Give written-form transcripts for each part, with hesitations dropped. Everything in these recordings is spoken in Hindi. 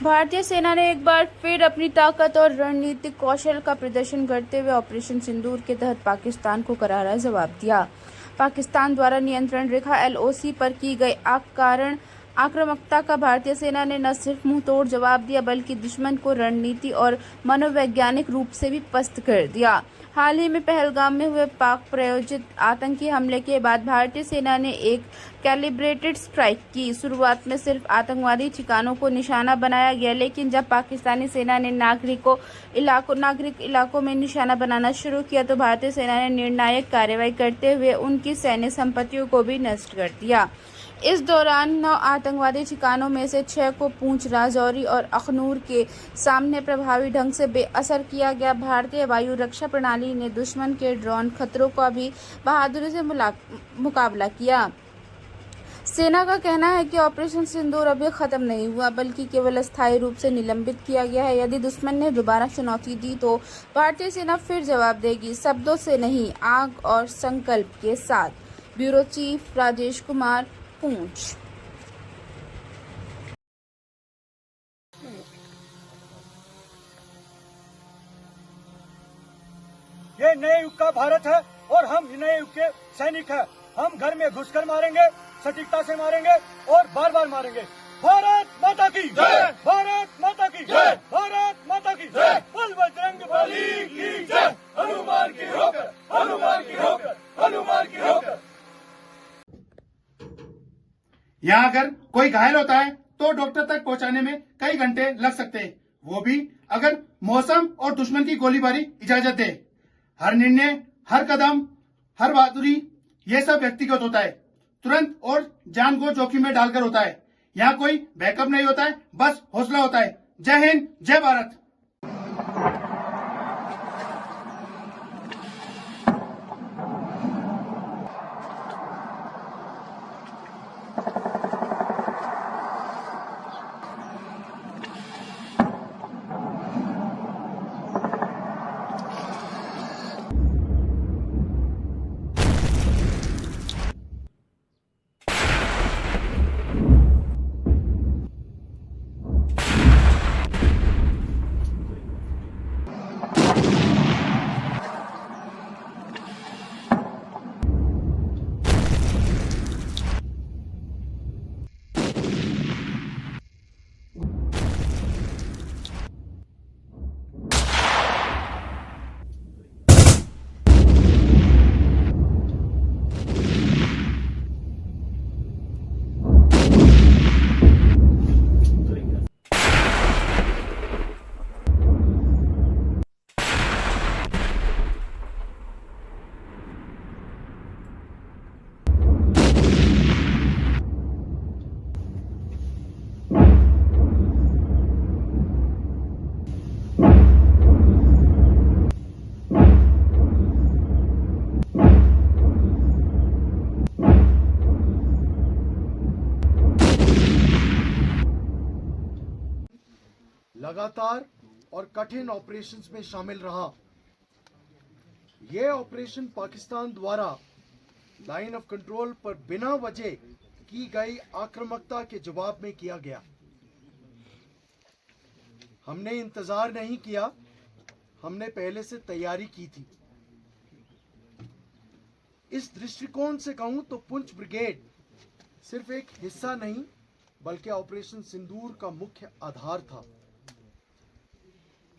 भारतीय सेना ने एक बार फिर अपनी ताकत और रणनीतिक कौशल का प्रदर्शन करते हुए ऑपरेशन सिंदूर के तहत पाकिस्तान को करारा जवाब दिया। पाकिस्तान द्वारा नियंत्रण रेखा एलओसी पर की गई आक्रामकता का भारतीय सेना ने न सिर्फ मुंहतोड़ जवाब दिया बल्कि दुश्मन को रणनीति और मनोवैज्ञानिक रूप से भी पस्त कर दिया। हाल ही में पहलगाम में हुए पाक प्रायोजित आतंकी हमले के बाद भारतीय सेना ने एक कैलिब्रेटेड स्ट्राइक की। शुरुआत में सिर्फ आतंकवादी ठिकानों को निशाना बनाया गया, लेकिन जब पाकिस्तानी सेना ने नागरिक इलाकों में निशाना बनाना शुरू किया तो भारतीय सेना ने निर्णायक कार्रवाई करते हुए उनकी सैन्य संपत्तियों को भी नष्ट कर दिया। इस दौरान 9 आतंकवादी ठिकानों में से 6 को पूंछ, राजौरी और अखनूर के सामने प्रभावी ढंग से बेअसर किया गया। भारतीय वायु रक्षा प्रणाली ने दुश्मन के ड्रोन खतरों का भी बहादुरी से मुकाबला किया। सेना का कहना है कि ऑपरेशन सिंदूर अभी खत्म नहीं हुआ बल्कि केवल अस्थायी रूप से निलंबित किया गया है। यदि दुश्मन ने दोबारा चुनौती दी तो भारतीय सेना फिर जवाब देगी, शब्दों से नहीं, आग और संकल्प के साथ। ब्यूरो चीफ राजेश कुमार, पूंछ। ये नए युग का भारत है और हम नए युग के सैनिक हैं। हम घर में घुसकर मारेंगे, सटीकता से मारेंगे और बार बार मारेंगे। भारत माता की जय, भारत माता की जय, भारत माता की जय, बल बजरंगबली की जय, हनुमान की होकर, हनुमान की होकर, हनुमान की होकर। यहाँ अगर कोई घायल होता है तो डॉक्टर तक पहुंचाने में कई घंटे लग सकते हैं, वो भी अगर मौसम और दुश्मन की गोलीबारी इजाजत दे। हर निर्णय, हर कदम, हर बहादुरी, ये सब व्यक्तिगत होता है, तुरंत और जान को जोखिम में डालकर होता है। यहाँ कोई बैकअप नहीं होता है, बस हौसला होता है। जय हिंद, जय भारत। लगातार और कठिन ऑपरेशंस में शामिल रहा। यह ऑपरेशन पाकिस्तान द्वारा लाइन ऑफ कंट्रोल पर बिना वजह की गई आक्रामकता के जवाब में किया गया। हमने इंतजार नहीं किया, हमने पहले से तैयारी की थी। इस दृष्टिकोण से कहूं तो पुंछ ब्रिगेड सिर्फ एक हिस्सा नहीं बल्कि ऑपरेशन सिंदूर का मुख्य आधार था।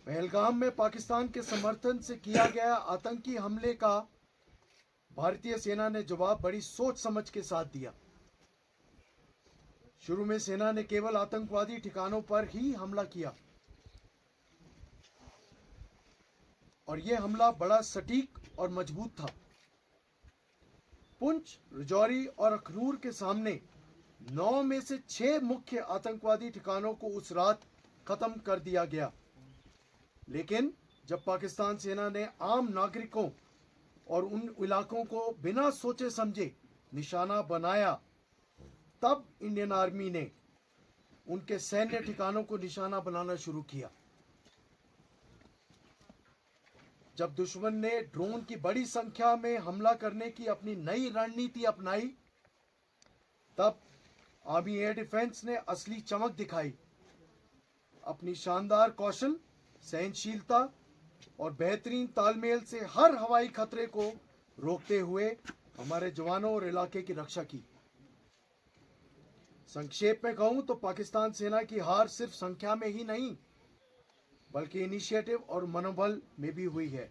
पहलगाम में पाकिस्तान के समर्थन से किया गया आतंकी हमले का भारतीय सेना ने जवाब बड़ी सोच समझ के साथ दिया। शुरू में सेना ने केवल आतंकवादी ठिकानों पर ही हमला किया और यह हमला बड़ा सटीक और मजबूत था। पुंछ, राजौरी और अखनूर के सामने 9 में से 6 मुख्य आतंकवादी ठिकानों को उस रात खत्म कर दिया गया। लेकिन जब पाकिस्तान सेना ने आम नागरिकों और उन इलाकों को बिना सोचे समझे निशाना बनाया, तब इंडियन आर्मी ने उनके सैन्य ठिकानों को निशाना बनाना शुरू किया। जब दुश्मन ने ड्रोन की बड़ी संख्या में हमला करने की अपनी नई रणनीति अपनाई, तब आर्मी एयर डिफेंस ने असली चमक दिखाई। अपनी शानदार कौशल, सहनशीलता और बेहतरीन तालमेल से हर हवाई खतरे को रोकते हुए हमारे जवानों और इलाके की रक्षा की। संक्षेप में कहूं तो पाकिस्तान सेना की हार सिर्फ संख्या में ही नहीं बल्कि इनिशिएटिव और मनोबल में भी हुई है।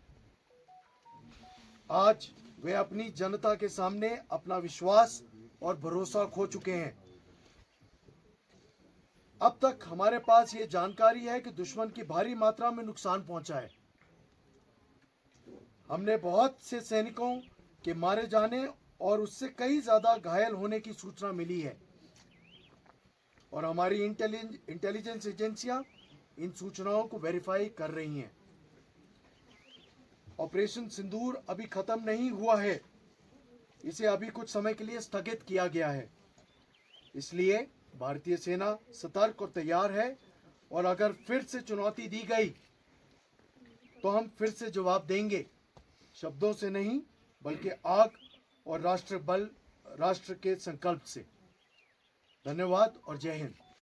आज वे अपनी जनता के सामने अपना विश्वास और भरोसा खो चुके हैं। अब तक हमारे पास ये जानकारी है कि दुश्मन की भारी मात्रा में नुकसान पहुंचा है। हमने बहुत से सैनिकों के मारे जाने और उससे कई ज्यादा घायल होने की सूचना मिली है और हमारी इंटेलिजेंस एजेंसियां इन सूचनाओं को वेरीफाई कर रही हैं। ऑपरेशन सिंदूर अभी खत्म नहीं हुआ है, इसे अभी कुछ समय के लिए स्थगित किया गया है। इसलिए भारतीय सेना सतर्क और तैयार है और अगर फिर से चुनौती दी गई तो हम फिर से जवाब देंगे, शब्दों से नहीं बल्कि आग और राष्ट्र के संकल्प से। धन्यवाद और जय हिंद।